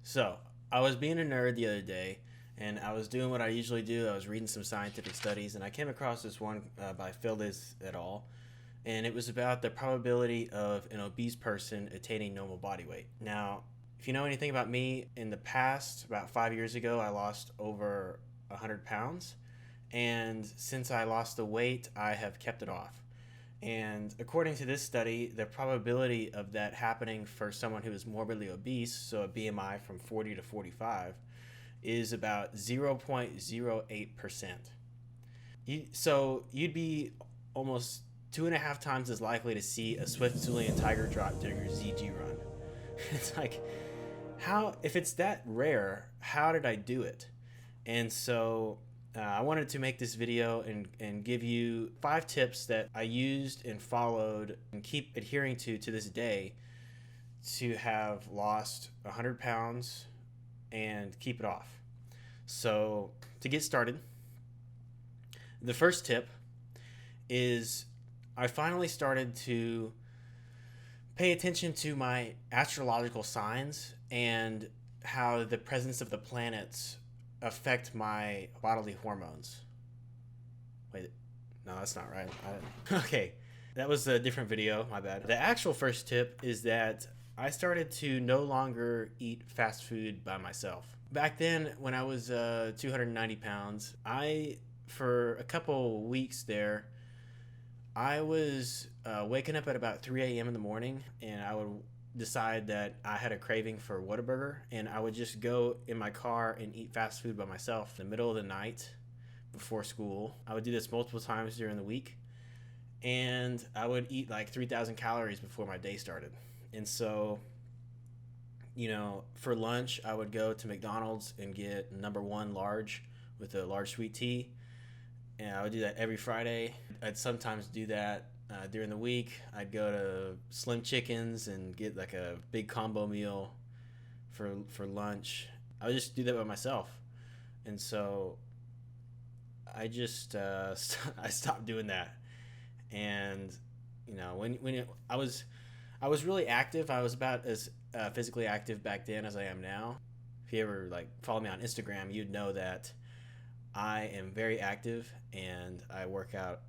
So, I was being a nerd the other day, and I was doing what I usually do. I was reading some scientific studies, and I came across this one by Phillips et al. And it was about the probability of an obese person attaining normal body weight. Now, if you know anything about me, in the past, about 5 years ago, I lost over 100 pounds. And since I lost the weight, I have kept it off. And according to this study, the probability of that happening for someone who is morbidly obese, so a BMI from 40 to 45, is about 0.08%. So you'd be almost 2.5 times as likely to see a Smithsonian tiger drop during your ZG run. It's like, how, if it's that rare, how did I do it? And so I wanted to make this video and give you 5 tips that I used and followed and keep adhering to this day to have lost 100 pounds and keep it off. So, to get started, the first tip is I finally started to pay attention to my astrological signs and how the presence of the planets affect my bodily hormones. Wait, no, that's not right. Okay, that was a different video. My bad. The actual first tip is that I started to no longer eat fast food by myself. Back then, when I was 290 pounds, for a couple weeks there, I was waking up at about 3 a.m. in the morning, and I would decide that I had a craving for Whataburger, and I would just go in my car and eat fast food by myself in the middle of the night before school. I would do this multiple times during the week, and I would eat like 3,000 calories before my day started. And so, for lunch, I would go to McDonald's and get number one large with a large sweet tea. And I would do that every Friday. I'd sometimes do that during the week. I'd go to Slim Chickens and get like a big combo meal for lunch. I would just do that by myself. And so I just I stopped doing that. And I was really active. I was about as physically active back then as I am now. If you ever like follow me on Instagram, you'd know that I am very active and I work out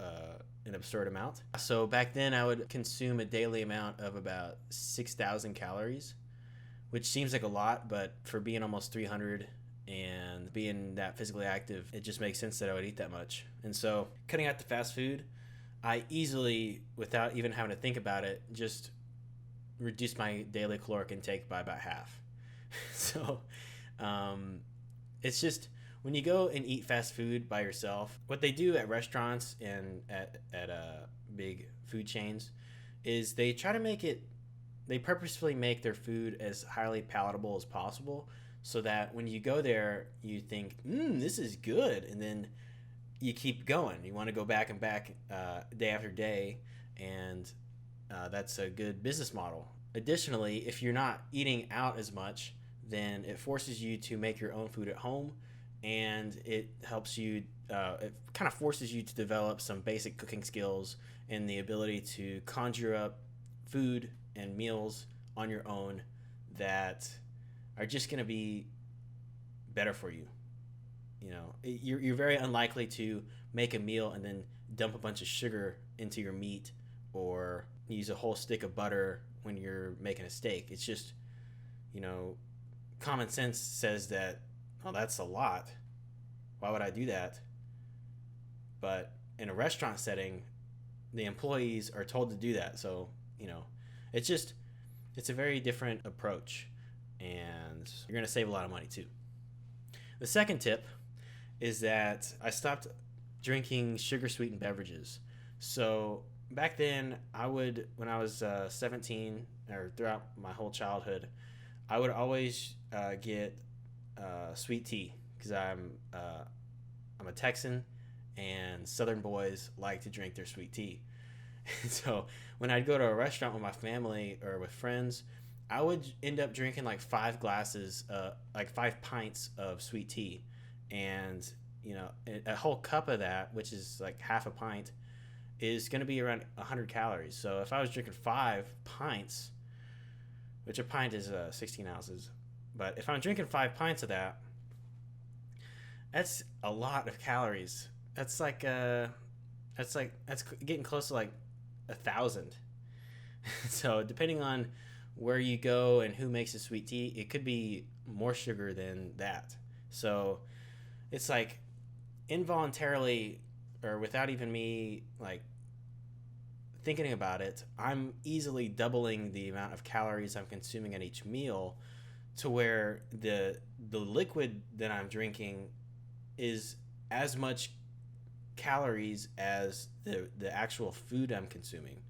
an absurd amount. So back then, I would consume a daily amount of about 6,000 calories, which seems like a lot, but for being almost 300 and being that physically active, it just makes sense that I would eat that much. And so, cutting out the fast food, I easily, without even having to think about it, just reduced my daily caloric intake by about half. So, um, it's just when you go and eat fast food by yourself, what they do at restaurants and at big food chains is they purposefully make their food as highly palatable as possible so that when you go there, you think, this is good. And then you keep going. You want to go back and back day after day. And that's a good business model. Additionally, if you're not eating out as much, then it forces you to make your own food at home, and it helps you it kind of forces you to develop some basic cooking skills and the ability to conjure up food and meals on your own that are just going to be better for you. You're very unlikely to make a meal and then dump a bunch of sugar into your meat or use a whole stick of butter when you're making a steak. It's just, you know, common sense says that, oh, that's a lot. Why would I do that? But in a restaurant setting, the employees are told to do that. So, it's just, it's a very different approach. And you're going to save a lot of money too. The second tip is that I stopped drinking sugar sweetened beverages. So back then, when I was 17 or throughout my whole childhood, I would always get sweet tea because I'm a Texan, and Southern boys like to drink their sweet tea. So when I'd go to a restaurant with my family or with friends, I would end up drinking like 5 glasses, like 5 pints of sweet tea, and a whole cup of that, which is like half a pint, is going to be around 100 calories. So if I was drinking 5 pints, which a pint is 16 ounces, But if I'm drinking 5 pints of that, that's a lot of calories. That's like that's getting close to like 1,000. So depending on where you go and who makes the sweet tea, it could be more sugar than that. So it's like involuntarily or without even me like thinking about it, I'm easily doubling the amount of calories I'm consuming at each meal to where the liquid that I'm drinking is as much calories as the actual food I'm consuming.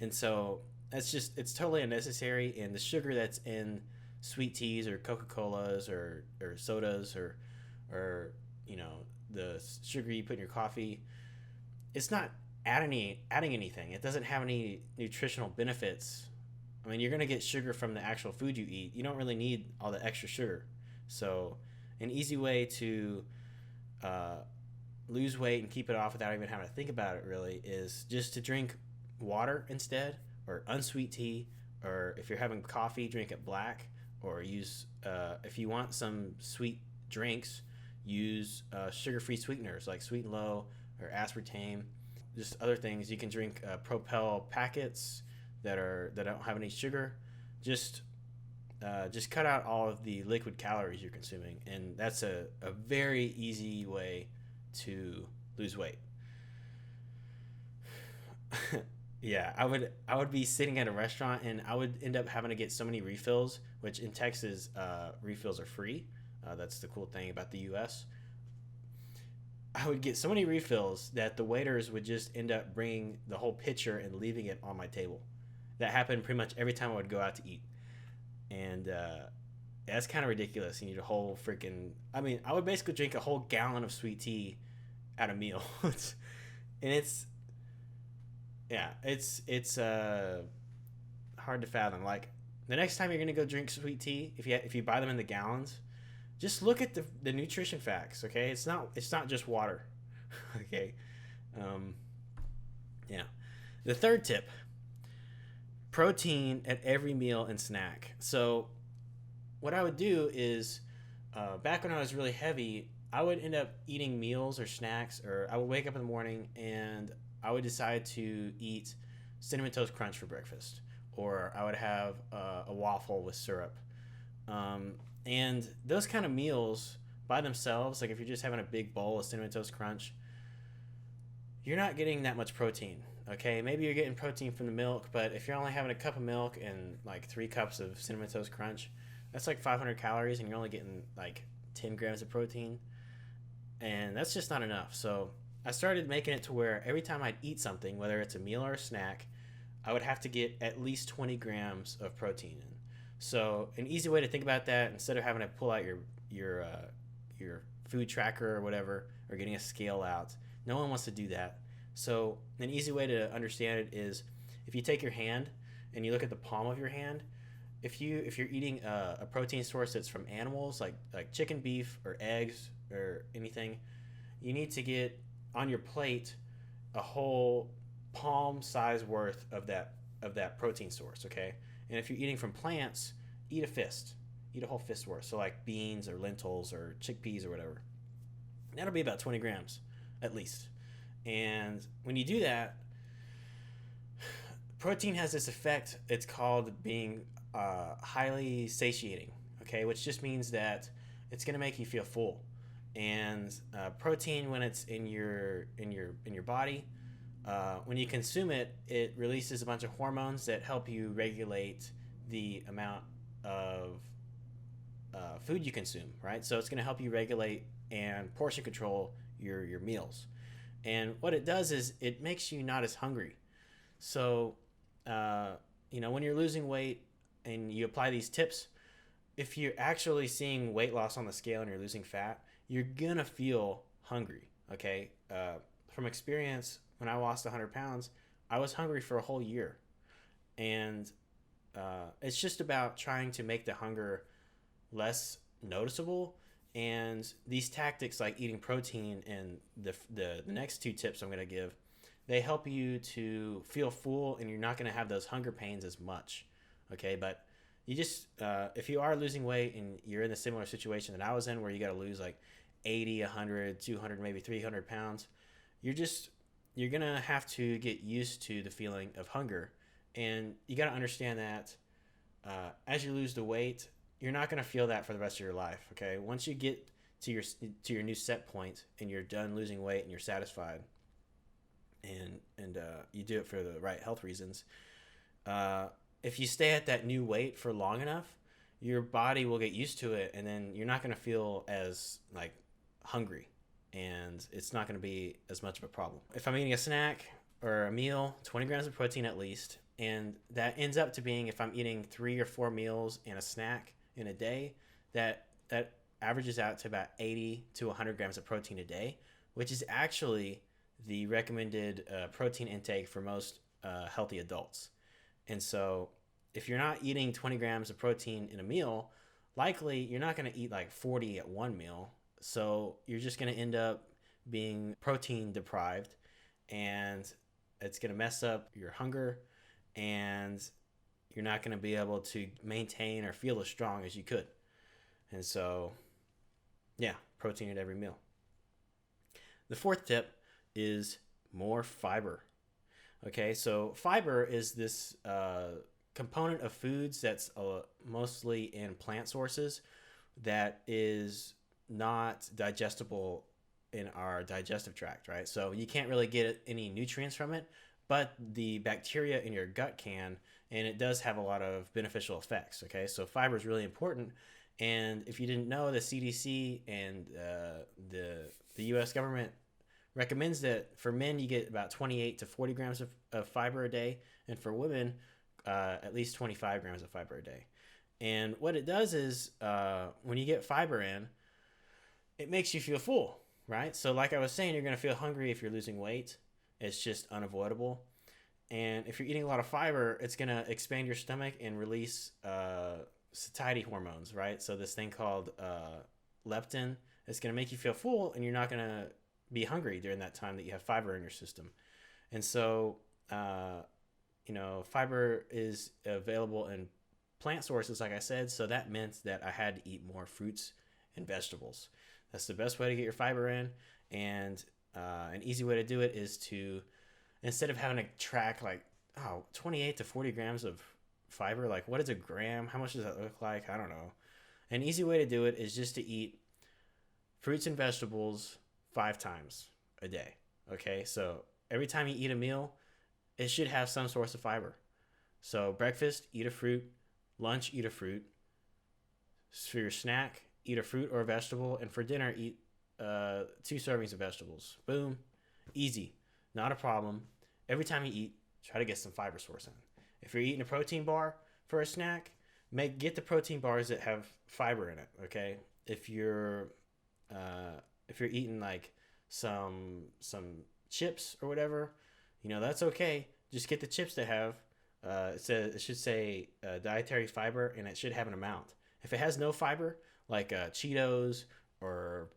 And so it's totally unnecessary. And the sugar that's in sweet teas or Coca Colas or sodas or you know the sugar you put in your coffee, it's not adding anything. It doesn't have any nutritional benefits. I mean, you're gonna get sugar from the actual food you eat. You don't really need all the extra sugar. So, an easy way to uh, lose weight and keep it off without even having to think about it really is just to drink water instead, or unsweet tea, or if you're having coffee, drink it black, or use if you want some sweet drinks, use sugar-free sweeteners like Sweet and Low or aspartame. Just other things you can drink Propel packets that don't have any sugar. Just just cut out all of the liquid calories you're consuming, and that's a very easy way to lose weight. Yeah, I would be sitting at a restaurant and I would end up having to get so many refills, which in Texas refills are free. That's the cool thing about the U.S. I would get so many refills that the waiters would just end up bringing the whole pitcher and leaving it on my table. That happened pretty much every time I would go out to eat, and that's kind of ridiculous. You need a whole freaking. I mean, I would basically drink a whole gallon of sweet tea at a meal, and it's yeah, it's hard to fathom. Like the next time you're gonna go drink sweet tea, if you buy them in the gallons, just look at the nutrition facts. Okay, it's not just water. Okay, um, yeah. The third tip: protein at every meal and snack. So what I would do is, back when I was really heavy, I would end up eating meals or snacks, or I would wake up in the morning and I would decide to eat cinnamon toast crunch for breakfast, or I would have a waffle with syrup. And those kind of meals by themselves, like if you're just having a big bowl of cinnamon toast crunch, you're not getting that much protein. Okay, maybe you're getting protein from the milk, but if you're only having a cup of milk and like 3 cups of cinnamon toast crunch, that's like 500 calories, and you're only getting like 10 grams of protein, and that's just not enough. So I started making it to where every time I'd eat something, whether it's a meal or a snack, I would have to get at least 20 grams of protein in. So an easy way to think about that, instead of having to pull out your food tracker or whatever, or getting a scale out, no one wants to do that. So an easy way to understand it is if you take your hand and you look at the palm of your hand, if you're eating a protein source that's from animals like chicken, beef, or eggs or anything, you need to get on your plate a whole palm size worth of that protein source. Okay, and if you're eating from plants, eat a fist, eat a whole fist worth. So like beans or lentils or chickpeas or whatever. That'll be about 20 grams at least. And when you do that, protein has this effect. It's called being highly satiating. Okay, which just means that it's going to make you feel full. And protein, when it's in your body, when you consume it, it releases a bunch of hormones that help you regulate the amount of food you consume. Right, so it's going to help you regulate and portion control your meals. And what it does is it makes you not as hungry. So, when you're losing weight and you apply these tips, if you're actually seeing weight loss on the scale and you're losing fat, you're gonna feel hungry. Okay. From experience, when I lost 100 pounds, I was hungry for a whole year. And it's just about trying to make the hunger less noticeable. And these tactics like eating protein and the next 2 tips I'm going to give, they help you to feel full and you're not going to have those hunger pains as much. Okay, but you just if you are losing weight and you're in a similar situation that I was in, where you got to lose like 80, 100, 200, maybe 300 pounds, you're just you're gonna have to get used to the feeling of hunger, and you got to understand that as you lose the weight, you're not gonna feel that for the rest of your life. Okay, once you get to your new set point and you're done losing weight and you're satisfied, and you do it for the right health reasons, uh, if you stay at that new weight for long enough, your body will get used to it, and then you're not going to feel as like hungry, and it's not going to be as much of a problem. If I'm eating a snack or a meal, 20 grams of protein at least, and that ends up to being, if I'm eating 3 or 4 meals and a snack in a day, that averages out to about 80 to 100 grams of protein a day, which is actually the recommended protein intake for most healthy adults. And so, if you're not eating 20 grams of protein in a meal, likely you're not going to eat like 40 at one meal. So, you're just going to end up being protein deprived, and it's going to mess up your hunger, and you're not going to be able to maintain or feel as strong as you could. And so, yeah, protein at every meal. The fourth tip is more fiber. Okay, so fiber is this component of foods that's mostly in plant sources that is not digestible in our digestive tract, right? So you can't really get any nutrients from it, but the bacteria in your gut can, and it does have a lot of beneficial effects. Okay, so fiber is really important. And if you didn't know, the CDC and the U.S. government recommends that for men you get about 28 to 40 grams of fiber a day, and for women at least 25 grams of fiber a day. And what it does is when you get fiber in, it makes you feel full, right? So like I was saying, you're going to feel hungry if you're losing weight. It's just unavoidable. And if you're eating a lot of fiber, it's going to expand your stomach and release satiety hormones, right? So this thing called leptin, it's going to make you feel full, and you're not going to be hungry during that time that you have fiber in your system. And so, fiber is available in plant sources, like I said. So that meant that I had to eat more fruits and vegetables. That's the best way to get your fiber in. And an easy way to do it is to, instead of having to track 28 to 40 grams of fiber, like what is a gram? How much does that look like? I don't know. An easy way to do it is just to eat fruits and vegetables 5 times a day. Okay, so every time you eat a meal, it should have some source of fiber. So breakfast, eat a fruit. Lunch, eat a fruit. For your snack, eat a fruit or a vegetable. And for dinner, eat 2 servings of vegetables. Boom. Easy. Not a problem. Every time you eat, try to get some fiber source in. If you're eating a protein bar for a snack, get the protein bars that have fiber in it. Okay. If you're eating like some chips or whatever, that's okay. Just get the chips that have it should say dietary fiber, and it should have an amount. If it has no fiber, like Cheetos or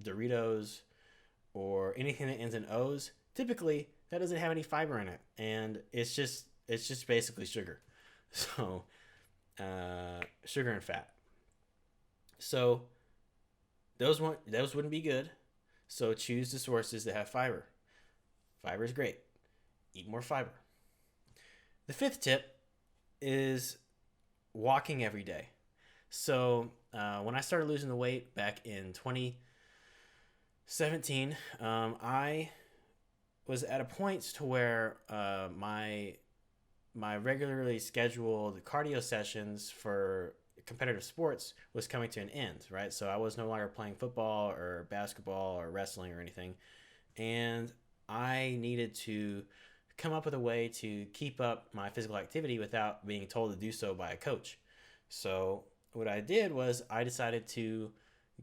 Doritos or anything that ends in O's, typically that doesn't have any fiber in it, and it's just basically sugar. So sugar and fat. So those wouldn't be good. So choose the sources that have fiber. Fiber is great. Eat more fiber. The 5th tip is walking every day. So when I started losing the weight back in 2017, I was at a point to where my regularly scheduled cardio sessions for competitive sports was coming to an end, right? So I was no longer playing football or basketball or wrestling or anything, and I needed to come up with a way to keep up my physical activity without being told to do so by a coach. So what I did was I decided to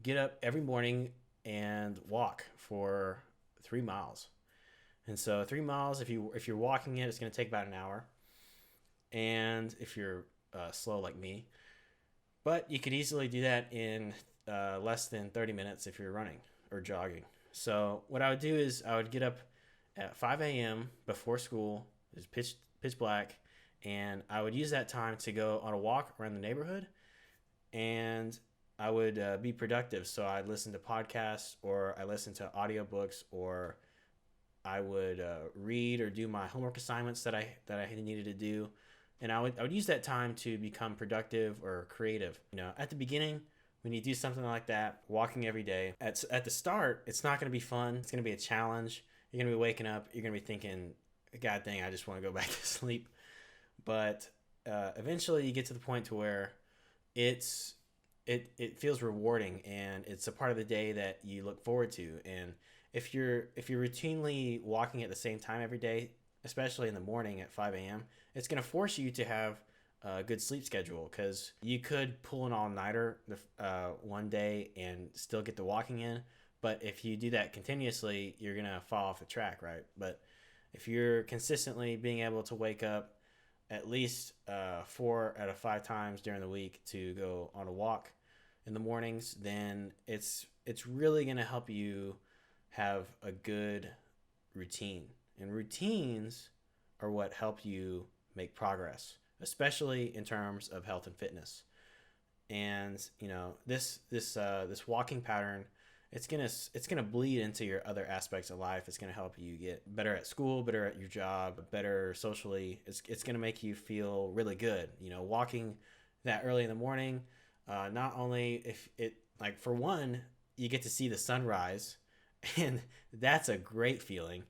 get up every morning and walk for 3 miles. And so 3 miles, if you're walking it, it's going to take about an hour. And if you're slow like me, but you could easily do that in less than 30 minutes if you're running or jogging. So what I would do is I would get up at 5 a.m. before school. It's pitch black, and I would use that time to go on a walk around the neighborhood, and I would be productive. So I'd listen to podcasts, or I listen to audiobooks, or I would read or do my homework assignments that I needed to do, and I would use that time to become productive or creative. At the beginning, when you do something like that, walking every day, at the start, it's not going to be fun. It's going to be a challenge. You're going to be waking up. You're going to be thinking, God dang, I just want to go back to sleep. But eventually, you get to the point to where it's it feels rewarding, and it's a part of the day that you look forward to. And if you're routinely walking at the same time every day, especially in the morning at 5 a.m., it's going to force you to have a good sleep schedule, because you could pull an all-nighter one day and still get the walking in. But if you do that continuously, you're going to fall off the track, right? But if you're consistently being able to wake up at least 4 out of 5 times during the week to go on a walk in the mornings, then it's really going to help you have a good routine. And routines are what help you make progress, especially in terms of health and fitness. And this walking pattern, it's gonna bleed into your other aspects of life. It's gonna help you get better at school, better at your job, better socially. It's gonna make you feel really good. Walking that early in the morning, not only if it, like, for one, you get to see the sunrise, and that's a great feeling.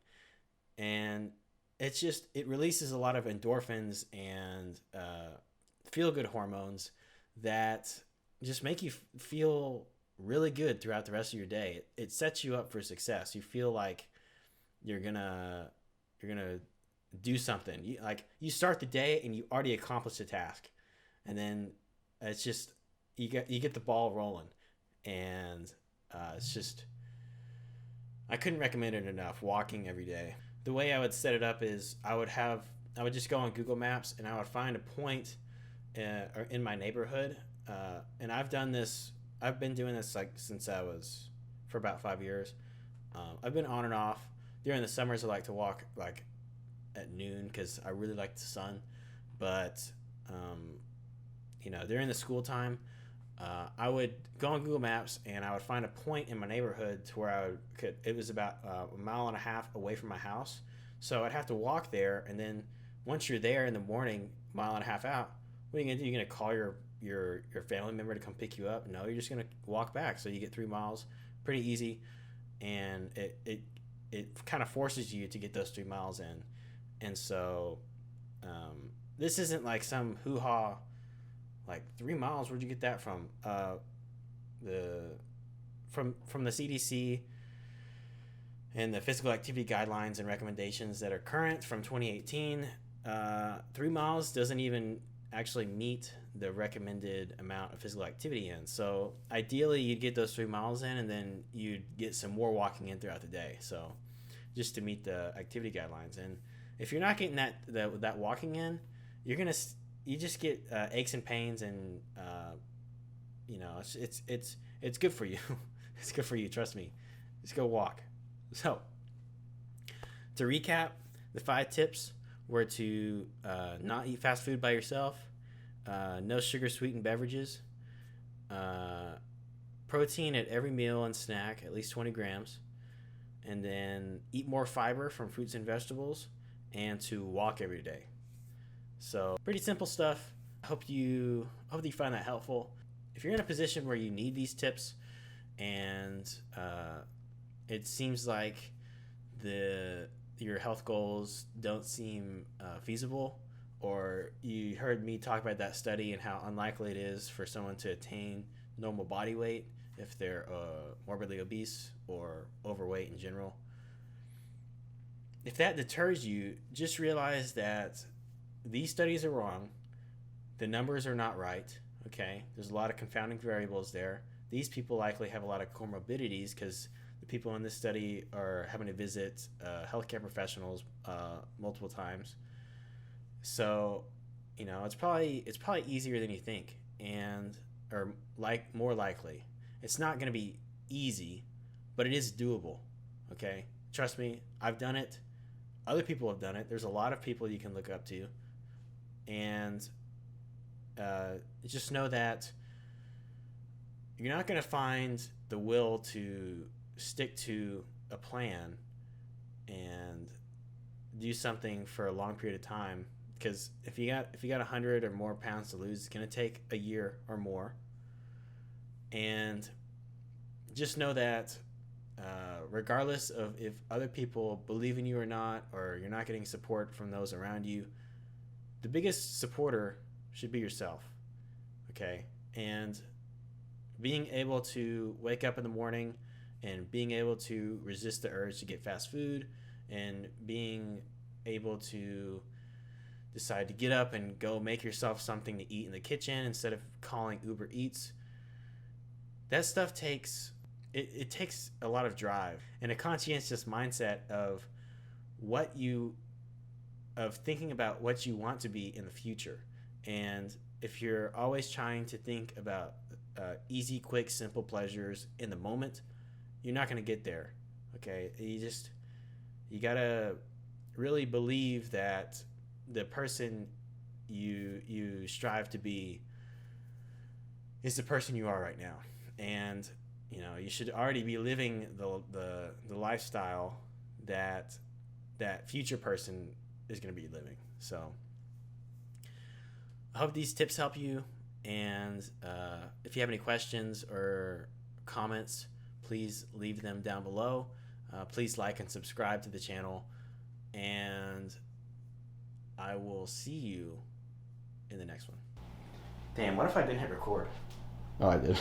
And it releases a lot of endorphins and feel good hormones that just make you feel really good throughout the rest of your day. It sets you up for success. You feel like you're gonna do something. You start the day and you already accomplished a task, and then it's just you get the ball rolling, and it's just, I couldn't recommend it enough. Walking every day. The way I would set it up is I would just go on Google Maps, and I would find a point in my neighborhood. And I've been doing this like since I was for about 5 years. I've been on and off. During the summers, I like to walk like at noon because I really like the sun. But during the school time, I would go on Google Maps, and I would find a point in my neighborhood to where it was about a mile and a half away from my house. So I'd have to walk there, and then once you're there in the morning, mile and a half out, what are you gonna do? You're gonna call your family member to come pick you up? No, you're just gonna walk back. So you get 3 miles, pretty easy, and it kind of forces you to get those 3 miles in. And so this isn't like some hoo-ha, like 3 miles. Where'd you get that from? From the CDC and the physical activity guidelines and recommendations that are current from 2018. 3 miles doesn't even actually meet the recommended amount of physical activity in. So ideally, you'd get those 3 miles in, and then you'd get some more walking in throughout the day. So just to meet the activity guidelines. And if you're not getting that walking in, you just get aches and pains, and it's good for you. It's good for you. Trust me. Just go walk. So to recap, the 5 tips were to not eat fast food by yourself, no sugar sweetened beverages, protein at every meal and snack, at least 20 grams, and then eat more fiber from fruits and vegetables, and to walk every day. So pretty simple stuff. I hope you find that helpful. If you're in a position where you need these tips, and it seems like your health goals don't seem feasible, or you heard me talk about that study and how unlikely it is for someone to attain normal body weight if they're morbidly obese or overweight in general. If that deters you, just realize that these studies are wrong. The numbers are not right. Okay, there's a lot of confounding variables there. These people likely have a lot of comorbidities because the people in this study are having to visit healthcare professionals multiple times. So, it's probably easier than you think, or more likely. It's not going to be easy, but it is doable. Okay, trust me, I've done it. Other people have done it. There's a lot of people you can look up to. And just know that you're not going to find the will to stick to a plan and do something for a long period of time, because if you got 100 or more pounds to lose, it's going to take a year or more. And just know that regardless of if other people believe in you or not, or you're not getting support from those around you, the biggest supporter should be yourself. Okay? And being able to wake up in the morning and being able to resist the urge to get fast food, and being able to decide to get up and go make yourself something to eat in the kitchen instead of calling Uber Eats, that stuff takes a lot of drive and a conscientious mindset of thinking about what you want to be in the future. And if you're always trying to think about easy, quick, simple pleasures in the moment, you're not going to get there. Okay, you gotta really believe that the person you strive to be is the person you are right now. And you should already be living the lifestyle that future person is going to be living. So I hope these tips help you. And if you have any questions or comments, please leave them down below. Please like and subscribe to the channel. And I will see you in the next one. Damn, what if I didn't hit record? Oh, I did.